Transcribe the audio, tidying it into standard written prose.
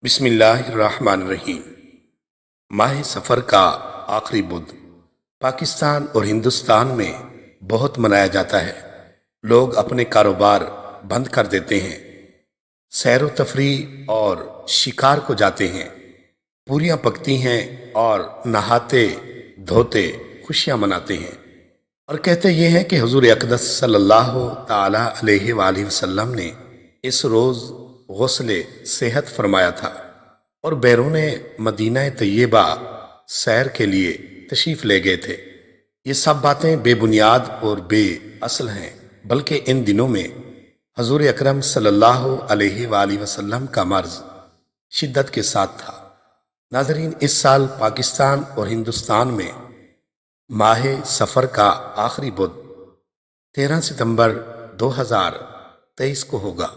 بسم اللہ الرحمن الرحیم۔ ماہ سفر کا آخری بدھ پاکستان اور ہندوستان میں بہت منایا جاتا ہے۔ لوگ اپنے کاروبار بند کر دیتے ہیں، سیر و تفریح اور شکار کو جاتے ہیں، پوریاں پکتی ہیں اور نہاتے دھوتے خوشیاں مناتے ہیں، اور کہتے یہ ہیں کہ حضور اقدس صلی اللہ تعالی علیہ وآلہ وسلم نے اس روز غسل صحت فرمایا تھا اور بیرون مدینہ طیبہ سیر کے لیے تشریف لے گئے تھے۔ یہ سب باتیں بے بنیاد اور بے اصل ہیں، بلکہ ان دنوں میں حضور اکرم صلی اللہ علیہ وآلہ وسلم کا مرض شدت کے ساتھ تھا۔ ناظرین، اس سال پاکستان اور ہندوستان میں ماہ سفر کا آخری بدھ 13 ستمبر 2023 کو ہوگا۔